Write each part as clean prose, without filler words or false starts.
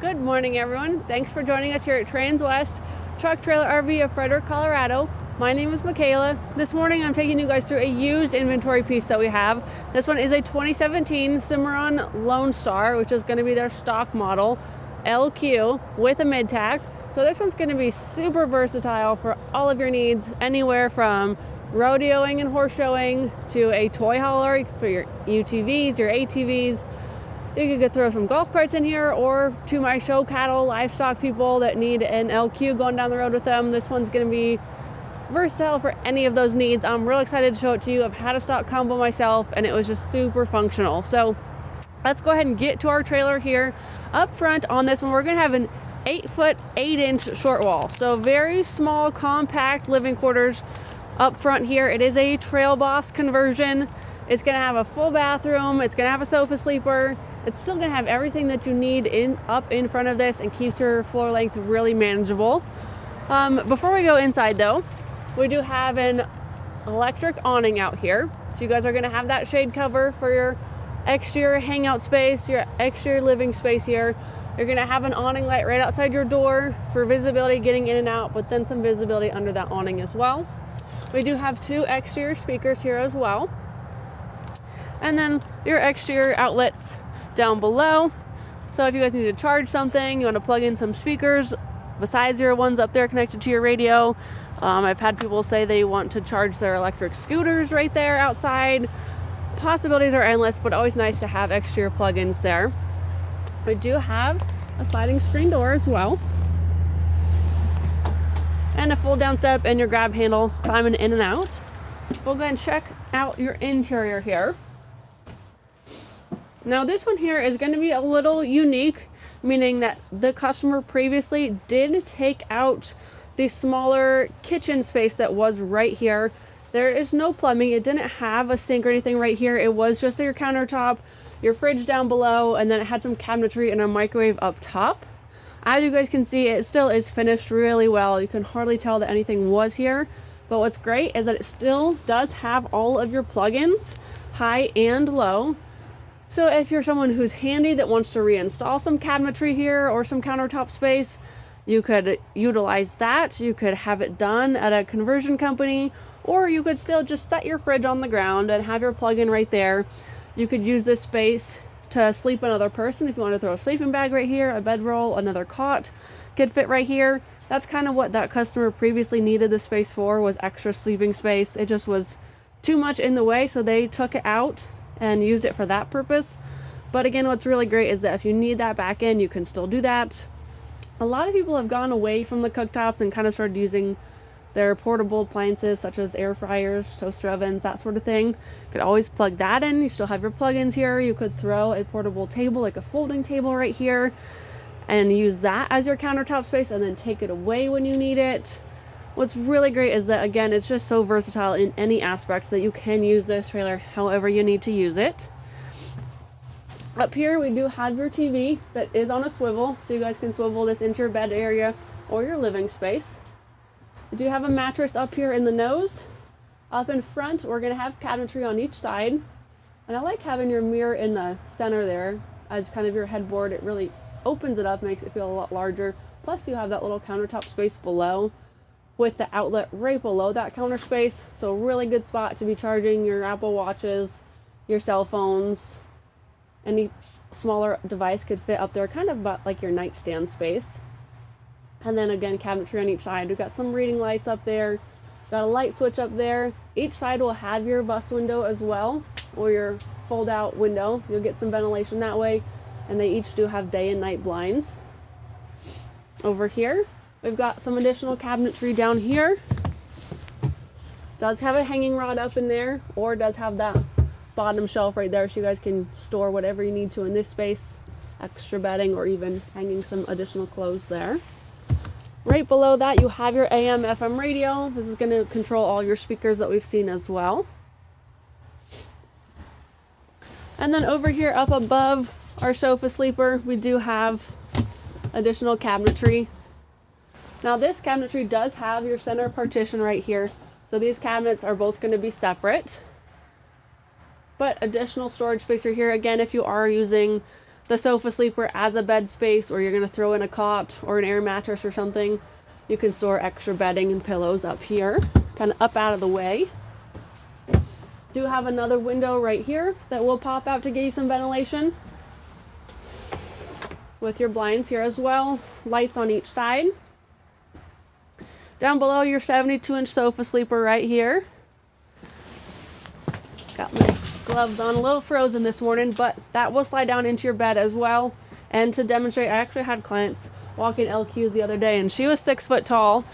Good morning, everyone. Thanks for joining us here at Transwest Truck Trailer RV of Frederick, Colorado. My name is Michaela. This morning I'm taking you guys through a used inventory piece that we have. This one is a 2017 Cimarron Lonestar, which is going to be their stock model, LQ, with a Midtack. So this one's going to be super versatile for all of your needs, anywhere from rodeoing and horse showing to a toy hauler for your UTVs, your ATVs. You could throw some golf carts in here, or to my show cattle, livestock people that need an LQ going down the road with them. This one's going to be versatile for any of those needs. I'm real excited to show it to you. I've had a stock combo myself and it was just super functional. So let's go ahead and get to our trailer here. Up front on this one, we're going to have an 8-foot 8-inch short wall. So very small, compact living quarters up front here. It is a Trail Boss conversion. It's going to have a full bathroom. It's going to have a sofa sleeper. It's still going to have everything that you need up in front of this and keeps your floor length really manageable. Before we go inside though, we do have an electric awning out here. So you guys are going to have that shade cover for your exterior hangout space, your exterior living space here. You're going to have an awning light right outside your door for visibility getting in and out, but then some visibility under that awning as well. We do have 2 exterior speakers here as well. And then your exterior outlets down below. So if you guys need to charge something, you want to plug in some speakers besides your ones up there connected to your radio. I've had people say they want to charge their electric scooters right there outside. Possibilities are endless, but always nice to have exterior plugins there. We do have a sliding screen door as well, and a fold down step and your grab handle climbing in and out. We'll go ahead and check out your interior here. Now this one here is going to be a little unique, meaning that the customer previously did take out the smaller kitchen space that was right here. There is no plumbing. It didn't have a sink or anything right here. It was just your countertop, your fridge down below, and then it had some cabinetry and a microwave up top. As you guys can see, it still is finished really well. You can hardly tell that anything was here. But what's great is that it still does have all of your plugins, high and low. So if you're someone who's handy that wants to reinstall some cabinetry here or some countertop space, you could utilize that. You could have it done at a conversion company, or you could still just set your fridge on the ground and have your plug-in right there. You could use this space to sleep another person. If you want to throw a sleeping bag right here, a bedroll, another cot could fit right here. That's kind of what that customer previously needed the space for, was extra sleeping space. It just was too much in the way, so they took it out and used it for that purpose. But again, what's really great is that if you need that back in, you can still do that. A lot of people have gone away from the cooktops and kind of started using their portable appliances such as air fryers, toaster ovens, that sort of thing. You could always plug that in. You still have your plugins here. You could throw a portable table, like a folding table right here, and use that as your countertop space and then take it away when you need it. What's really great is that, again, it's just so versatile in any aspect that you can use this trailer however you need to use it. Up here we do have your TV that is on a swivel, so you guys can swivel this into your bed area or your living space. We do have a mattress up here in the nose. Up in front, we're going to have cabinetry on each side. And I like having your mirror in the center there as kind of your headboard. It really opens it up, makes it feel a lot larger. Plus you have that little countertop space below, with the outlet right below that counter space. So really good spot to be charging your Apple Watches, your cell phones. Any smaller device could fit up there, kind of about like your nightstand space. And then again, cabinetry on each side. We've got some reading lights up there. Got a light switch up there. Each side will have your bus window as well, or your fold out window. You'll get some ventilation that way. And they each do have day and night blinds. Over here, we've got some additional cabinetry down here. Does have a hanging rod up in there, or does have that bottom shelf right there, so you guys can store whatever you need to in this space, extra bedding, or even hanging some additional clothes there. Right below that, you have your AM FM radio. This is going to control all your speakers that we've seen as well. And then over here up above our sofa sleeper, we do have additional cabinetry. Now this cabinetry does have your center partition right here, so these cabinets are both going to be separate. But additional storage space right here. Again, if you are using the sofa sleeper as a bed space, or you're going to throw in a cot or an air mattress or something, you can store extra bedding and pillows up here, kind of up out of the way. Do have another window right here that will pop out to give you some ventilation, with your blinds here as well, lights on each side. Down below, your 72-inch sofa sleeper right here. Got my gloves on, a little frozen this morning, but that will slide down into your bed as well. And to demonstrate, I actually had clients walking LQs the other day, and she was 6 foot tall,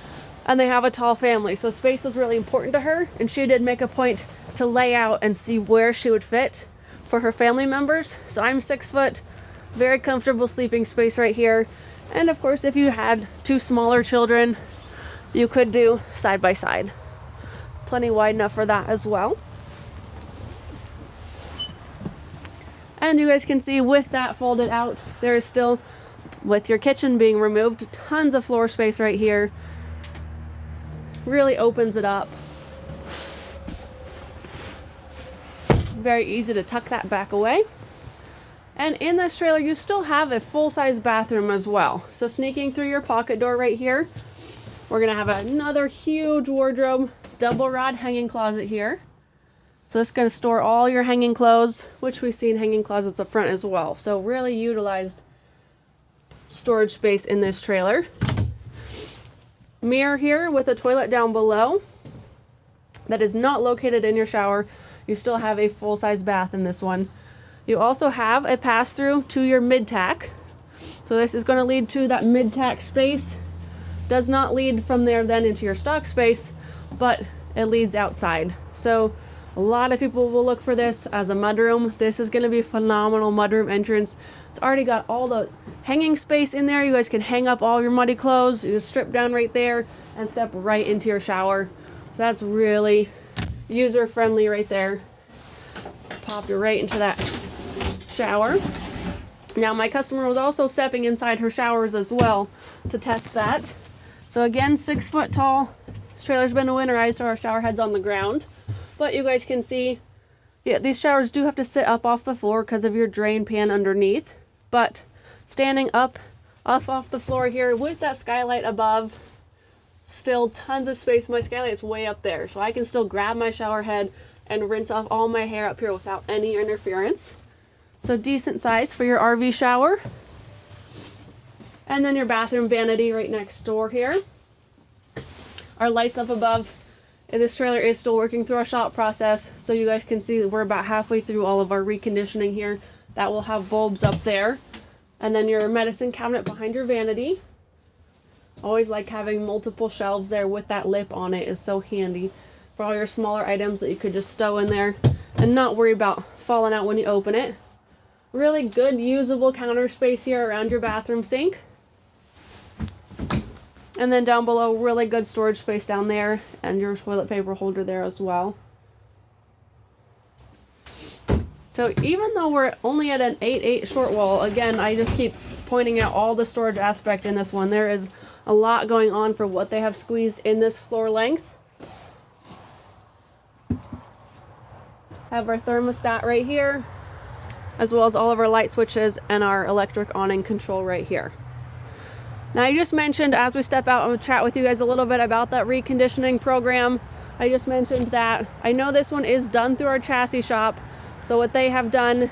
and they have a tall family, so space was really important to her, and she did make a point to lay out and see where she would fit for her family members. So I'm 6 foot, very comfortable sleeping space right here. And of course, if you had 2 smaller children, you could do side by side. Plenty wide enough for that as well. And you guys can see with that folded out, there is still, with your kitchen being removed, tons of floor space right here. Really opens it up. Very easy to tuck that back away. And in this trailer, you still have a full-size bathroom as well. So sneaking through your pocket door right here, we're gonna have another huge wardrobe, double rod hanging closet here. So it's gonna store all your hanging clothes, which we've seen hanging closets up front as well. So really utilized storage space in this trailer. Mirror here with a toilet down below that is not located in your shower. You still have a full-size bath in this one. You also have a pass-through to your Midtack. So this is going to lead to that Midtack space. Does not lead from there then into your stock space, but it leads outside. So a lot of people will look for this as a mudroom. This is going to be a phenomenal mudroom entrance. It's already got all the hanging space in there. You guys can hang up all your muddy clothes. You just strip down right there and step right into your shower. So that's really user-friendly right there. Pop you right into that shower. Now my customer was also stepping inside her showers as well to test that. So again, 6 foot tall. This trailer's been winterized, so our shower head's on the ground. But you guys can see, yeah, these showers do have to sit up off the floor because of your drain pan underneath. But standing up off the floor here with that skylight above, still tons of space. My skylight's way up there, so I can still grab my shower head and rinse off all my hair up here without any interference. So decent size for your RV shower. And then your bathroom vanity right next door here. Our lights up above. This trailer is still working through our shop process, so you guys can see that we're about halfway through all of our reconditioning here. That will have bulbs up there. And then your medicine cabinet behind your vanity. Always like having multiple shelves there with that lip on it, is so handy for all your smaller items that you could just stow in there and not worry about falling out when you open it. Really good usable counter space here around your bathroom sink. And then down below, really good storage space down there, and your toilet paper holder there as well. So even though we're only at an 8'8" short wall, again, I just keep pointing out all the storage aspect in this one. There is a lot going on for what they have squeezed in this floor length. Have our thermostat right here, as well as all of our light switches and our electric awning control right here. Now I just mentioned, as we step out, I'm going to chat with you guys a little bit about that reconditioning program. I just mentioned that I know this one is done through our chassis shop. So what they have done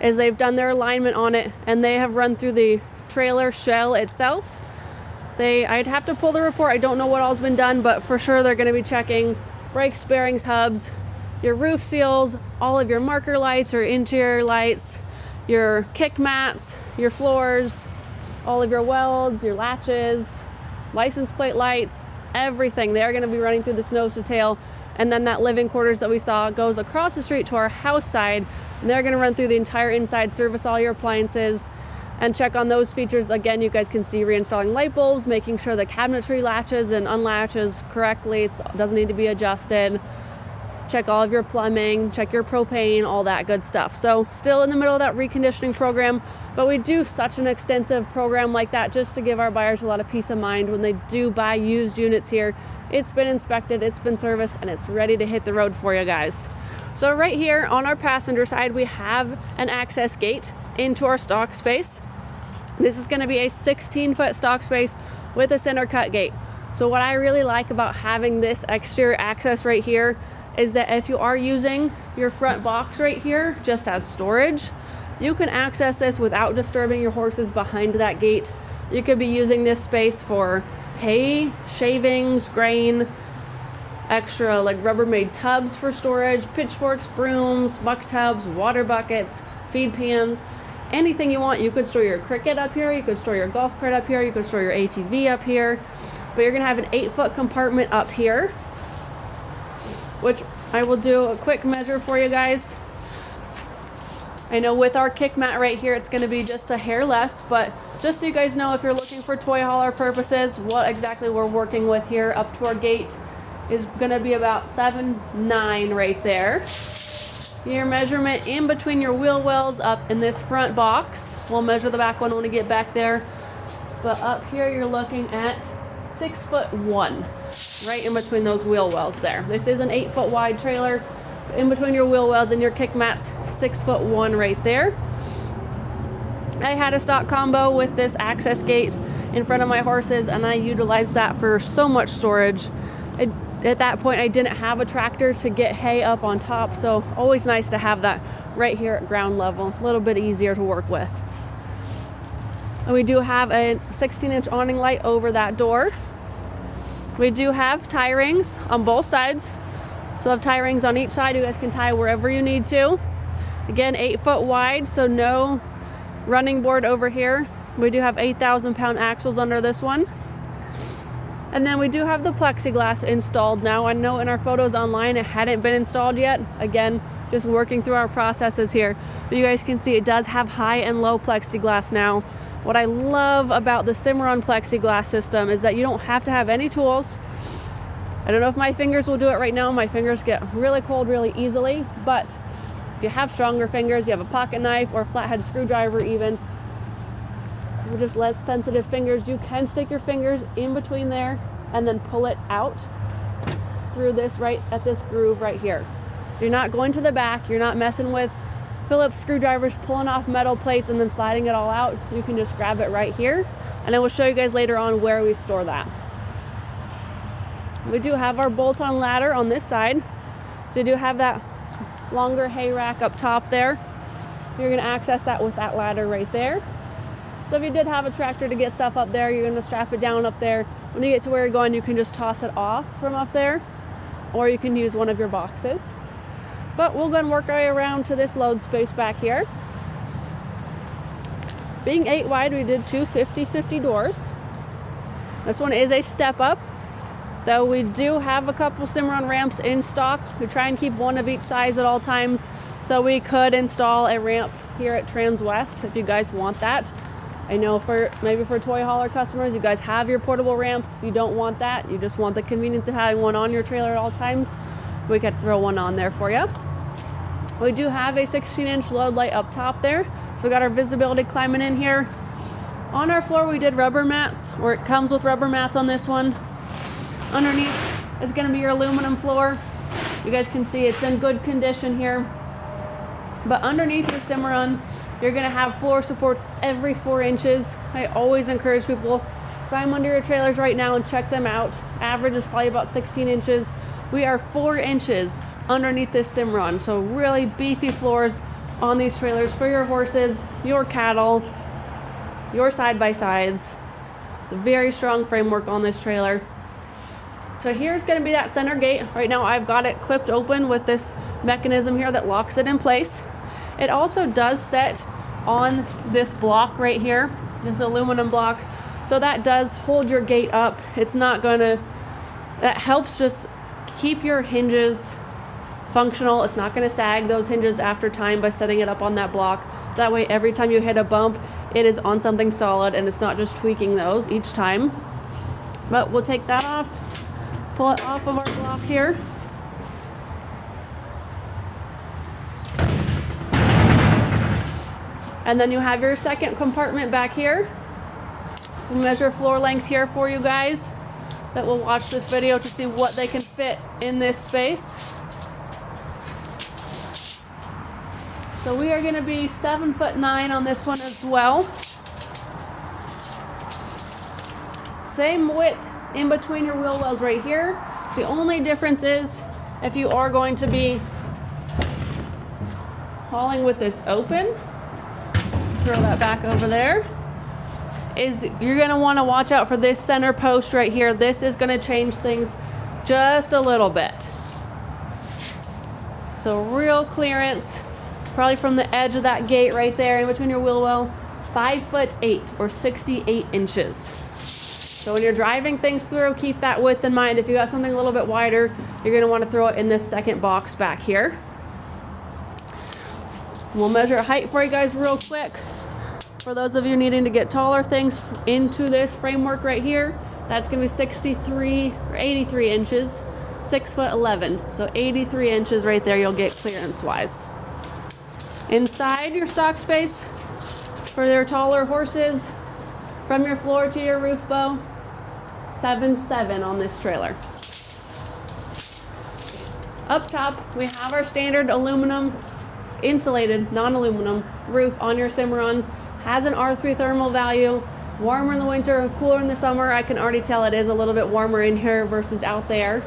is they've done their alignment on it, and they have run through the trailer shell itself. I'd have to pull the report. I don't know what all's been done, but for sure they're going to be checking brakes, bearings, hubs, your roof seals, all of your marker lights or interior lights, your kick mats, your floors, all of your welds, your latches, license plate lights, everything. They're going to be running through this nose to tail. And then that living quarters that we saw goes across the street to our house side. And they're going to run through the entire inside, service all your appliances, and check on those features. Again, you guys can see reinstalling light bulbs, making sure the cabinetry latches and unlatches correctly. It doesn't need to be adjusted. Check all of your plumbing, check your propane, all that good stuff. So still in the middle of that reconditioning program, but we do such an extensive program like that just to give our buyers a lot of peace of mind when they do buy used units here. It's been inspected, it's been serviced, and it's ready to hit the road for you guys. So right here on our passenger side, we have an access gate. into our stock space. This is going to be a 16-foot stock space with a center cut gate. So what I really like about having this exterior access right here is that if you are using your front box right here just as storage, you can access this without disturbing your horses behind that gate. You could be using this space for hay, shavings, grain, extra like Rubbermaid tubs for storage, pitchforks, brooms, buck tubs, water buckets, feed pans, anything you want. You could store your cricket up here, you could store your golf cart up here, you could store your ATV up here, but you're gonna have an 8-foot compartment up here, which I will do a quick measure for you guys. I know with our kick mat right here, it's gonna be just a hair less, but just so you guys know, if you're looking for toy hauler purposes, what exactly we're working with here up to our gate is gonna be about 7'9" right there. Your measurement in between your wheel wells up in this front box. We'll measure the back one when we get back there. But up here, you're looking at 6'1", right in between those wheel wells there. This is an 8-foot wide trailer. In between your wheel wells and your kick mats, 6'1" right there. I had a stock combo with this access gate in front of my horses, and I utilized that for so much storage. At that point, I didn't have a tractor to get hay up on top, so always nice to have that right here at ground level. A little bit easier to work with. And we do have a 16-inch awning light over that door. We do have tie rings on both sides. So I have tie rings on each side. You guys can tie wherever you need to. Again, 8-foot wide, so no running board over here. We do have 8,000-pound axles under this one. And then we do have the plexiglass installed now. I know in our photos online it hadn't been installed yet. Again, just working through our processes here. But you guys can see it does have high and low plexiglass now. What I love about the Cimarron plexiglass system is that you don't have to have any tools. I don't know if my fingers will do it right now. My fingers get really cold really easily. But if you have stronger fingers, you have a pocket knife or a flathead screwdriver even, or just less sensitive fingers, you can stick your fingers in between there and then pull it out through this right at this groove right here. So you're not going to the back, you're not messing with Phillips screwdrivers, pulling off metal plates and then sliding it all out. You can just grab it right here, and I will show you guys later on where we store that. We do have our bolt-on ladder on this side. So you do have that longer hay rack up top there. You're gonna access that with that ladder right there. So if you did have a tractor to get stuff up there, you're gonna strap it down up there. When you get to where you're going, you can just toss it off from up there, or you can use one of your boxes. But we'll go and work our way around to this load space back here. Being 8 wide, we did two 50/50 doors. This one is a step up, though we do have a couple Cimarron ramps in stock. We try and keep one of each size at all times, so we could install a ramp here at Transwest if you guys want that. I know maybe for toy hauler customers, you guys have your portable ramps. If you don't want that, you just want the convenience of having one on your trailer at all times, we could throw one on there for you. We do have a 16-inch load light up top there, so we got our visibility climbing in here. On our floor, we did rubber mats, or it comes with rubber mats on this one. Underneath is going to be your aluminum floor. You guys can see it's in good condition here. But underneath your Cimarron, you're going to have floor supports every 4 inches. I always encourage people, climb under your trailers right now and check them out. Average is probably about 16 inches. We are 4 inches underneath this Cimarron. So really beefy floors on these trailers for your horses, your cattle, your side-by-sides. It's a very strong framework on this trailer. So here's going to be that center gate. Right now I've got it clipped open with this mechanism here that locks it in place. It also does set on this block right here, this aluminum block. So that does hold your gate up. It's not gonna, that helps just keep your hinges functional. It's not gonna sag those hinges after time by setting it up on that block. That way every time you hit a bump, it is on something solid and it's not just tweaking those each time. But we'll take that off, pull it off of our block here. And then you have your second compartment back here. We'll measure floor length here for you guys that will watch this video to see what they can fit in this space. So we are gonna be 7'9" on this one as well. Same width in between your wheel wells right here. The only difference is if you are going to be hauling with this open, throw that back over there, is you're gonna wanna watch out for this center post right here. This is gonna change things just a little bit. So real clearance, probably from the edge of that gate right there in between your wheel well, 5'8" or 68 inches. So when you're driving things through, keep that width in mind. If you got something a little bit wider, you're gonna wanna throw it in this second box back here. We'll measure height for you guys real quick. For those of you needing to get taller things into this framework right here, that's gonna be 63 or 83 inches, 6'11". So 83 inches right there you'll get clearance wise. Inside your stock space for their taller horses, from your floor to your roof bow, 7'7" on this trailer. Up top, we have our standard aluminum, insulated, non-aluminum roof on your Cimarrons. Has an R3 thermal value. Warmer in the winter, cooler in the summer. I can already tell it is a little bit warmer in here versus out there.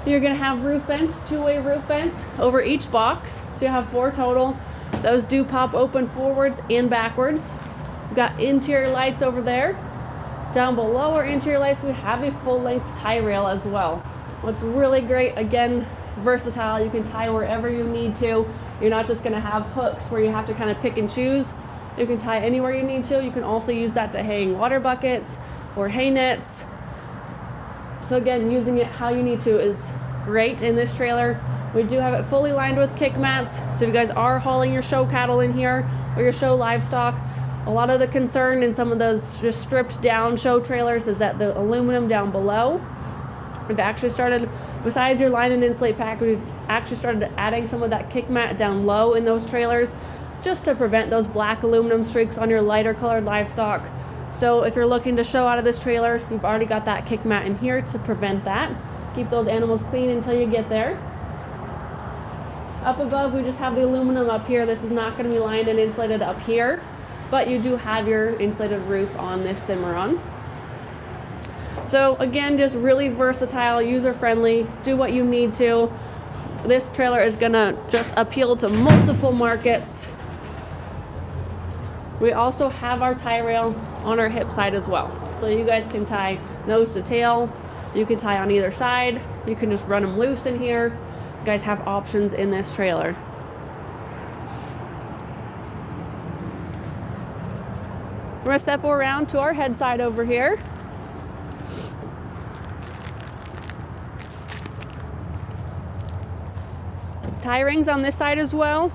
You're gonna have roof vents, two-way roof vents over each box. So you have 4 total. Those do pop open forwards and backwards. We've got interior lights over there. Down below our interior lights, we have a full-length tie rail as well. What's really great, again, versatile. You can tie wherever you need to. You're not just gonna have hooks where you have to kind of pick and choose. You can tie anywhere you need to. You can also use that to hang water buckets or hay nets. So again, using it how you need to is great in this trailer. We do have it fully lined with kick mats. So if you guys are hauling your show cattle in here or your show livestock, a lot of the concern in some of those just stripped down show trailers is that the aluminum down below. We've actually started, besides your line and insulate pack, we've actually started adding some of that kick mat down low in those trailers just to prevent those black aluminum streaks on your lighter colored livestock. So if you're looking to show out of this trailer, you've already got that kick mat in here to prevent that. Keep those animals clean until you get there. Up above, we just have the aluminum up here. This is not going to be lined and insulated up here, but you do have your insulated roof on this Cimarron. So again, just really versatile, user-friendly, do what you need to. This trailer is gonna just appeal to multiple markets. We also have our tie rail on our hip side as well. So you guys can tie nose to tail. You can tie on either side. You can just run them loose in here. You guys have options in this trailer. We're gonna step around to our head side over here. Tie rings on this side as well.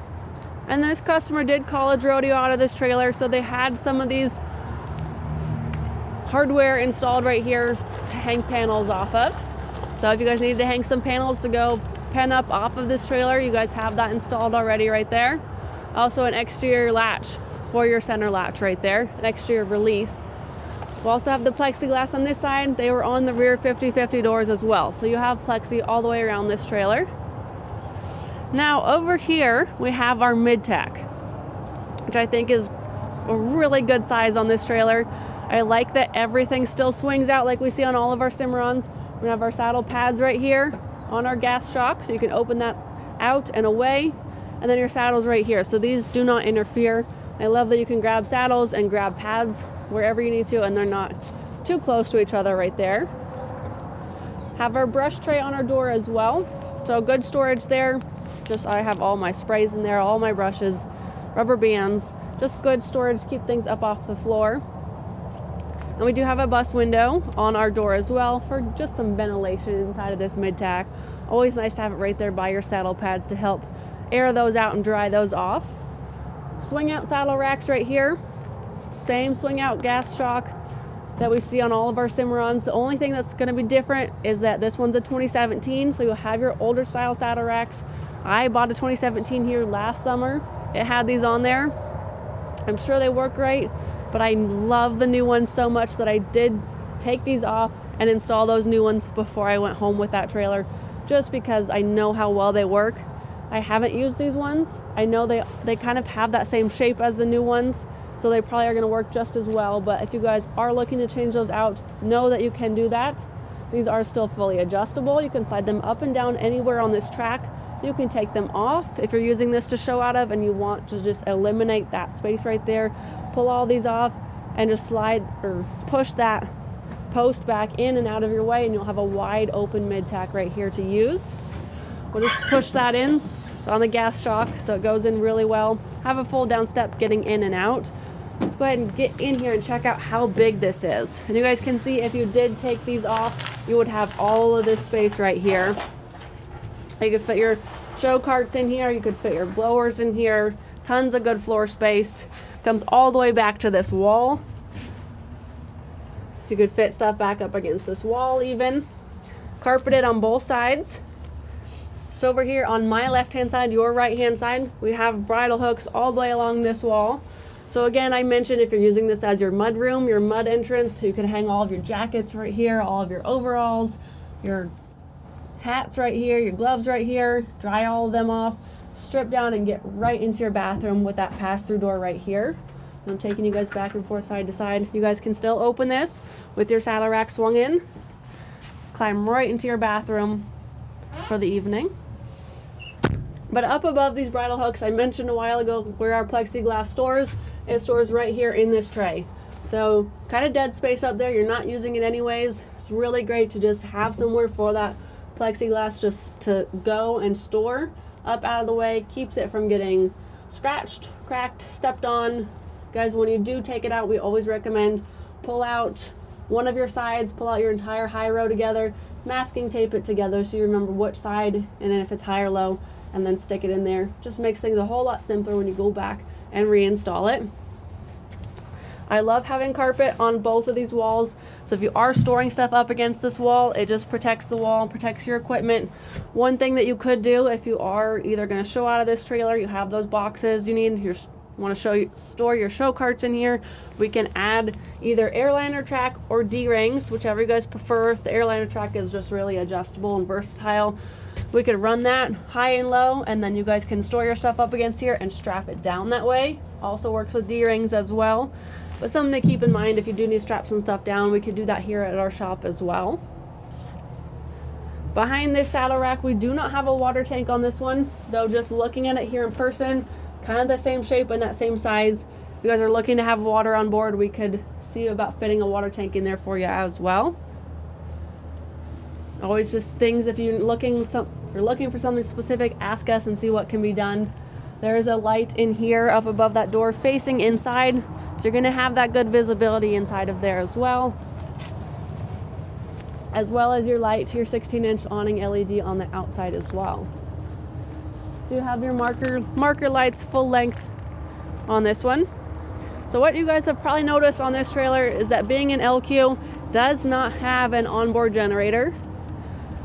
And this customer did college rodeo out of this trailer, so they had some of these hardware installed right here to hang panels off of. So if you guys need to hang some panels to go pen up off of this trailer, you guys have that installed already right there. Also an exterior latch for your center latch right there, an exterior release. We also have the plexiglass on this side. They were on the rear 50/50 doors as well. So you have plexi all the way around this trailer. Now over here, we have our Midtack, which I think is a really good size on this trailer. I like that everything still swings out like we see on all of our Cimarrons. We have our saddle pads right here on our gas shock, so you can open that out and away, and then your saddles right here. So these do not interfere. I love that you can grab saddles and grab pads wherever you need to, and they're not too close to each other right there. Have our brush tray on our door as well, so good storage there. Just I have all my sprays in there, all my brushes, rubber bands, just good storage to keep things up off the floor. And we do have a bus window on our door as well for just some ventilation inside of this Midtack. Always nice to have it right there by your saddle pads to help air those out and dry those off. Swing out saddle racks right here. Same swing out gas shock that we see on all of our Cimarrons. The only thing that's going to be different is that this one's a 2017, so you'll have your older style saddle racks. I bought a 2017 here last summer. It had these on there. I'm sure they work great, but I love the new ones so much that I did take these off and install those new ones before I went home with that trailer, just because I know how well they work. I haven't used these ones. I know they kind of have that same shape as the new ones, so they probably are going to work just as well. But if you guys are looking to change those out, know that you can do that. These are still fully adjustable. You can slide them up and down anywhere on this track. You can take them off if you're using this to show out of and you want to just eliminate that space right there. Pull all these off and just slide or push that post back in and out of your way, and you'll have a wide open mid-tack right here to use. We'll just push that in. It's on the gas shock, so it goes in really well. Have a fold down step getting in and out. Let's go ahead and get in here and check out how big this is. And you guys can see if you did take these off, you would have all of this space right here. You could fit your show carts in here, you could fit your blowers in here, tons of good floor space. Comes all the way back to this wall. You could fit stuff back up against this wall even. Carpeted on both sides. So over here on my left hand side, your right hand side, we have bridle hooks all the way along this wall. So again, I mentioned if you're using this as your mud room, your mud entrance, you can hang all of your jackets right here, all of your overalls, your hats right here, your gloves right here, dry all of them off, strip down and get right into your bathroom with that pass-through door right here. I'm taking you guys back and forth side to side. You guys can still open this with your saddle rack swung in, climb right into your bathroom for the evening. But up above these bridle hooks, I mentioned a while ago where our plexiglass stores, it stores right here in this tray. So kind of dead space up there, you're not using it anyways. It's really great to just have somewhere for that plexiglass just to go and store up out of the way, keeps it from getting scratched, cracked, stepped on. Guys, when you do take it out, we always recommend pull out one of your sides, pull out your entire high row together, masking tape it together so you remember which side, and then if it's high or low, and then stick it in there. Just makes things a whole lot simpler when you go back and reinstall it. I love having carpet on both of these walls, so if you are storing stuff up against this wall, it just protects the wall and protects your equipment. One thing that you could do if you are either going to show out of this trailer, you have those boxes you need, you want to store your show carts in here, we can add either airliner track or D-rings, whichever you guys prefer. The airliner track is just really adjustable and versatile. We could run that high and low, and then you guys can store your stuff up against here and strap it down that way. Also works with D-rings as well. But something to keep in mind, if you do need to strap some stuff down, we could do that here at our shop as well. Behind this saddle rack, we do not have a water tank on this one, though just looking at it here in person, kind of the same shape and that same size. If you guys are looking to have water on board, we could see about fitting a water tank in there for you as well. Always just things, if you're looking for something specific, ask us and see what can be done. There is a light in here up above that door facing inside, so you're going to have that good visibility inside of there as well as your light, your 16-inch awning LED on the outside as well. Do have your marker lights full length on this one. So what you guys have probably noticed on this trailer is that being an LQ does not have an onboard generator.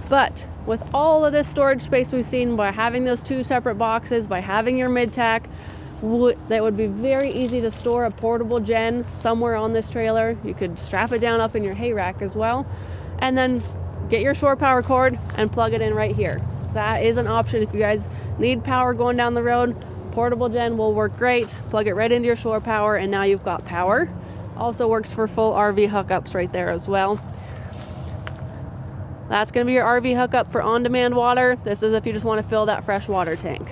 But with all of this storage space we've seen, by having those two separate boxes, by having your mid-tack, that would be very easy to store a portable gen somewhere on this trailer. You could strap it down up in your hay rack as well, and then get your shore power cord and plug it in right here. So that is an option if you guys need power going down the road. Portable gen will work great. Plug it right into your shore power, and now you've got power. Also works for full RV hookups right there as well. That's going to be your RV hookup for on-demand water. This is if you just want to fill that fresh water tank.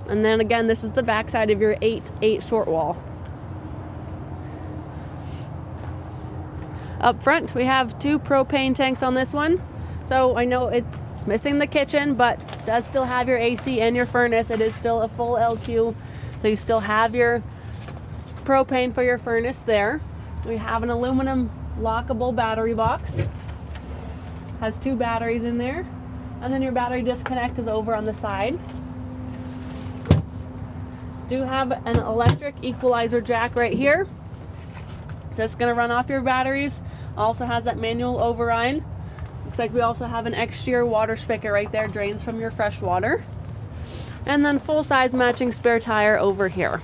And then again, this is the back side of your 8 short wall. Up front, we have 2 propane tanks on this one. So I know it's missing the kitchen, but does still have your AC and your furnace. It is still a full LQ, so you still have your propane for your furnace there. We have an aluminum lockable battery box. Has 2 batteries in there, and then your battery disconnect is over on the side. Do have an electric equalizer jack right here. Just gonna run off your batteries. Also has that manual override. Looks like we also have an exterior water spigot right there, drains from your fresh water. And then full size matching spare tire over here.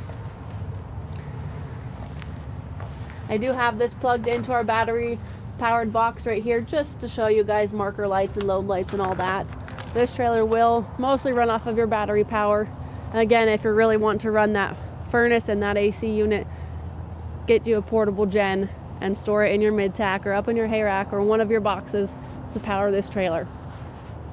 I do have this plugged into our battery powered box right here just to show you guys marker lights and load lights and all that. This trailer will mostly run off of your battery power. And again, if you're really wanting to run that furnace and that AC unit, get you a portable gen and store it in your Midtack or up in your hay rack or one of your boxes to power this trailer.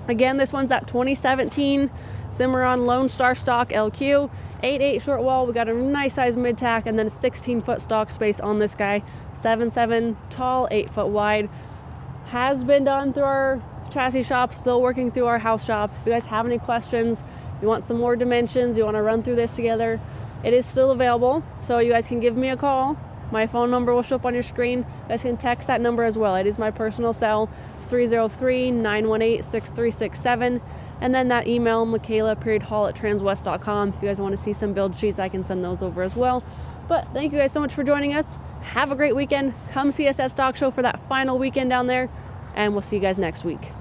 Again, this one's that 2017 Cimarron Lonestar stock LQ, 8.8 short wall. We got a nice size Midtack and then a 16-foot stock space on this guy. 7.7 tall, 8 foot wide. Has been done through our chassis shop, still working through our house shop. If you guys have any questions, you want some more dimensions, you want to run through this together, it is still available. So you guys can give me a call. My phone number will show up on your screen. You guys can text that number as well. It is my personal cell, 303-918-6367. And then that email, Michaela.Hall@transwest.com. If you guys want to see some build sheets, I can send those over as well. But thank you guys so much for joining us. Have a great weekend. Come see us at Stock Show for that final weekend down there. And we'll see you guys next week.